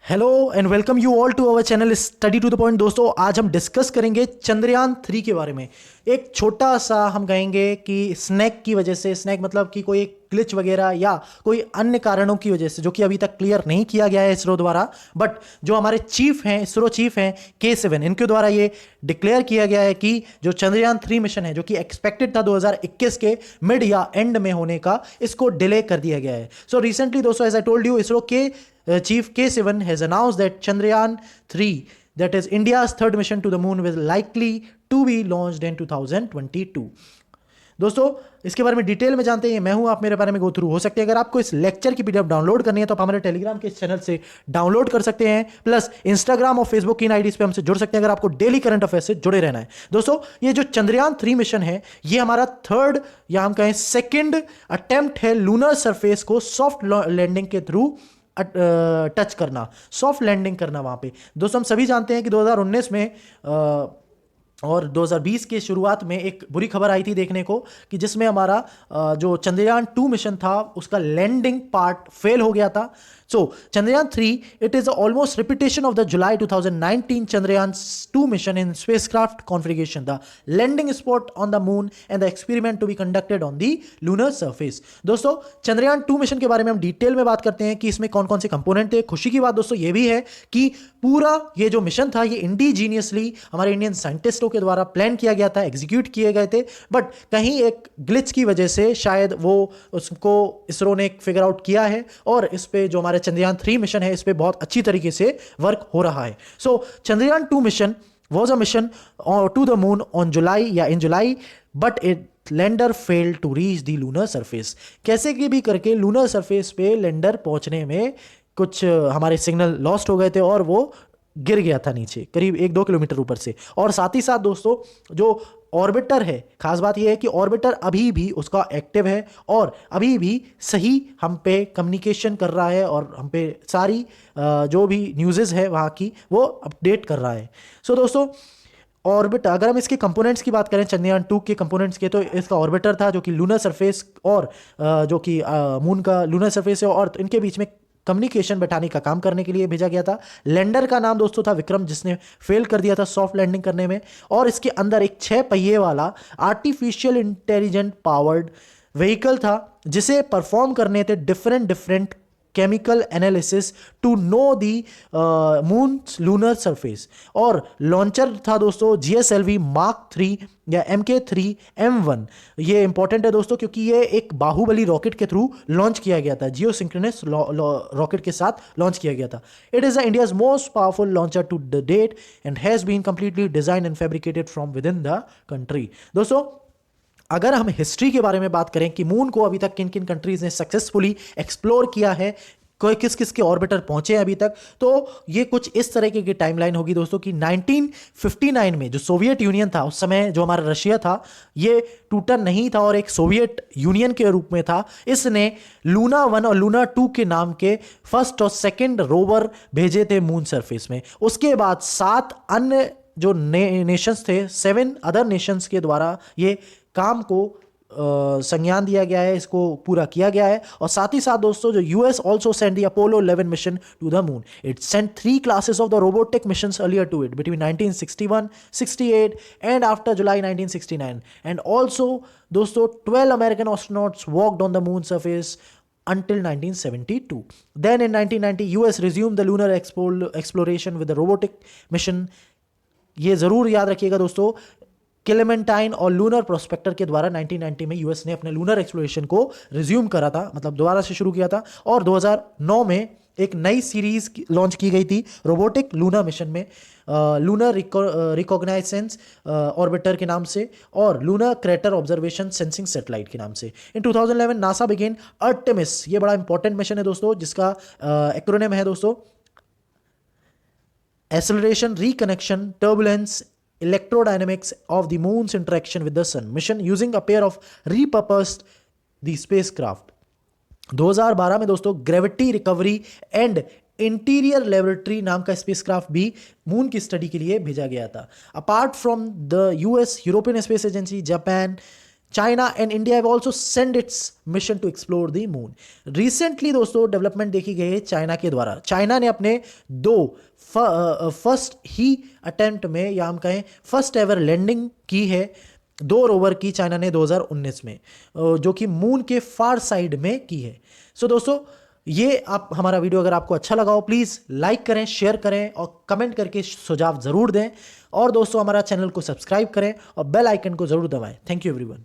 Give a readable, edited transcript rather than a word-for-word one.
Hello and welcome you all to our channel study to the point. दोस्तों, आज हम discuss करेंगे चंद्रयान 3 के बारे में। एक छोटा सा हम कहेंगे कि स्नैक की वजह से, स्नैक मतलब कि कोई ग्लिच वगैरह या कोई अन्य कारणों की वजह से, जो कि अभी तक क्लियर नहीं किया गया है इसरो द्वारा, बट जो हमारे चीफ हैं, इसरो चीफ हैं K7, इनके द्वारा ये डिक्लेयर किया गया है कि जो चंद्रयान 3 मिशन है, जो कि एक्सपेक्टेड था 2021 के मिड या एंड में होने का, इसको डिले कर दिया गया है। सो रिसेंटली दोस्तों, as I told you, ISRO के Chief K7 has announced that Chandrayaan 3, that is India's third mission to the moon, will likely to be launched in 2022। दोस्तों, इसके बारे में डिटेल में जानते हैं। मैं हूं, आप मेरे बारे में गो थ्रू हो सकते हैं। अगर आपको इस लेक्चर की पीडीएफ डाउनलोड करनी है तो आप हमारे टेलीग्राम के इस चैनल से डाउनलोड कर सकते हैं, प्लस इंस्टाग्राम और फेसबुक की इन आईडीज पे हमसे जुड़ सकते हैं अगर आपको डेली करंट अफेयर से जुड़े रहना है। दोस्तों, ये जो Chandrayaan 3 मिशन है, ये हमारा थर्ड या हम कहें सेकेंड अटेम्प्ट है लूनर सरफेस को सॉफ्ट लैंडिंग के थ्रू टच करना, सॉफ्ट लैंडिंग करना वहां पे। दोस्तों, हम सभी जानते हैं कि 2019 में और 2020 के शुरुआत में एक बुरी खबर आई थी देखने को, कि जिसमें हमारा जो Chandrayaan 2 मिशन था, उसका लैंडिंग पार्ट फेल हो गया था। So, Chandrayaan 3, it is almost repetition of the July 2019 Chandrayaan 2 mission in spacecraft configuration, the landing spot on the moon and the experiment to be conducted on the lunar surface। दोस्तों, Chandrayaan 2 mission के बारे में हम detail में बात करते हैं कि इसमें कौन कौन से कंपोनेंट थे। खुशी की बात दोस्तों ये भी है कि पूरा ये जो मिशन था, ये इंडिजीनियसली हमारे इंडियन साइंटिस्टों के द्वारा प्लान किया गया था, एग्जीक्यूट किए गए थे, बट कहीं एक ग्लिच की वजह से शायद वो उसको इसरो ने फिगर आउट किया है, और इस पे जो हमारे Chandrayaan 3 मिशन है, इस पे बहुत अच्छी तरीके से वर्क हो रहा है। सो Chandrayaan 2 mission was a mission to the moon on July, but it lander fail to reach the lunar surface. कैसे की भी करके लूनर सरफेस पे लैंडर पहुंचने में कुछ हमारे सिग्नल लॉस्ट हो गए थे और वो गिर गया था नीचे करीब 1-2 किलोमीटर ऊपर से। और साथ ही साथ दोस्तों, जो ऑर्बिटर है, खास बात यह है कि ऑर्बिटर अभी भी उसका एक्टिव है और अभी भी सही हम पे कम्युनिकेशन कर रहा है और हम पे सारी जो भी न्यूज़ है वहाँ की, वो अपडेट कर रहा है। सो दोस्तों, ऑर्बिटर, अगर हम इसके कंपोनेंट्स की बात करें, Chandrayaan 2 के कंपोनेंट्स के, तो इसका ऑर्बिटर था जो कि लूनर सरफेस और जो कि मून का लूनर सरफेस है, और इनके बीच में कम्युनिकेशन बैठाने का काम करने के लिए भेजा गया था। लैंडर का नाम दोस्तों था विक्रम, जिसने फेल कर दिया था सॉफ्ट लैंडिंग करने में। और इसके अंदर एक 6 पहिए वाला आर्टिफिशियल इंटेलिजेंट पावर्ड व्हीकल था, जिसे परफॉर्म करने थे different chemical analysis to know the moon lunar surface. और लॉन्चर था दोस्तों GSLV Mark 3 या MK3M1। ये इंपॉर्टेंट है दोस्तों, क्योंकि ये एक बाहुबली रॉकेट के थ्रू लॉन्च किया गया था, जियो सिंक्रोनस रॉकेट के साथ लॉन्च किया गया था। It is India's most powerful launcher to the date and has been completely design and fabricated from within the country. दोस्तों, अगर हम हिस्ट्री के बारे में बात करें कि मून को अभी तक किन किन कंट्रीज ने सक्सेसफुली एक्सप्लोर किया है, कोई किस किस के ऑर्बिटर पहुंचे हैं अभी तक, तो ये कुछ इस तरह की टाइमलाइन होगी दोस्तों कि 1959 में जो सोवियत यूनियन था, उस समय जो हमारा रशिया था, ये टूटा नहीं था और एक सोवियत यूनियन के रूप में था। इसने लूना 1 और लूना 2 के नाम के फर्स्ट और सेकेंड रोवर भेजे थे मून सरफेस में। उसके बाद 7 अन्य जो नेशंस थे, 7 अदर नेशंस के द्वारा ये काम को संज्ञान दिया गया है, इसको पूरा किया गया है। और साथ ही साथ दोस्तों, जो US also sent the Apollo 11 mission to the moon. It sent 3 classes of the robotic missions earlier to it between 1961, 68 and after July 1969. And also दोस्तों, 12 American astronauts walked on the moon surface until 1972. Then in 1990 US resumed the lunar exploration with the robotic mission। ये जरूर याद रखिएगा दोस्तों, Clementine और lunar prospector के द्वारा 1990 में यूएस ने अपने लूनर एक्सप्लोरेशन को रिज्यूम करा था, मतलब दोबारा से शुरू किया था। और 2009 में एक नई सीरीज लॉन्च की गई थी रोबोटिक लूना मिशन में, लूनर रिकॉग्नाइसेंस ऑर्बिटर के नाम से और lunar crater observation sensing satellite के नाम से। इन 2011 नासा बिगेन आर्टेमिस। ये बड़ा इंपॉर्टेंट मिशन है दोस्तों, जिसका एक्रोनिम है दोस्तों acceleration, reconnection, turbulence, electrodynamics of the moon's interaction with the sun mission using a pair of repurposed the spacecraft। 2012 में दोस्तों gravity recovery and interior laboratory नाम का स्पेसक्राफ्ट भी मून की स्टडी के लिए भेजा गया था। Apart from the US, European space agency, Japan, China and India have also send its mission to explore the moon. Recently दोस्तों डेवलपमेंट देखी गई है चाइना के द्वारा। चाइना ने अपने दो फर्स्ट ही अटेम्प्ट में, या हम कहें फर्स्ट एवर लैंडिंग की है, 2 रोवर की चाइना ने 2019 में, जो कि मून के फार साइड में की है। सो दोस्तों ये आप हमारा वीडियो अगर आपको अच्छा लगा हो प्लीज़ लाइक करें, शेयर करें और कमेंट करके सुझाव ज़रूर दें। और दोस्तों हमारा चैनल को सब्सक्राइब करें और बेल आइकन को ज़रूर दबाएं। Thank you everyone.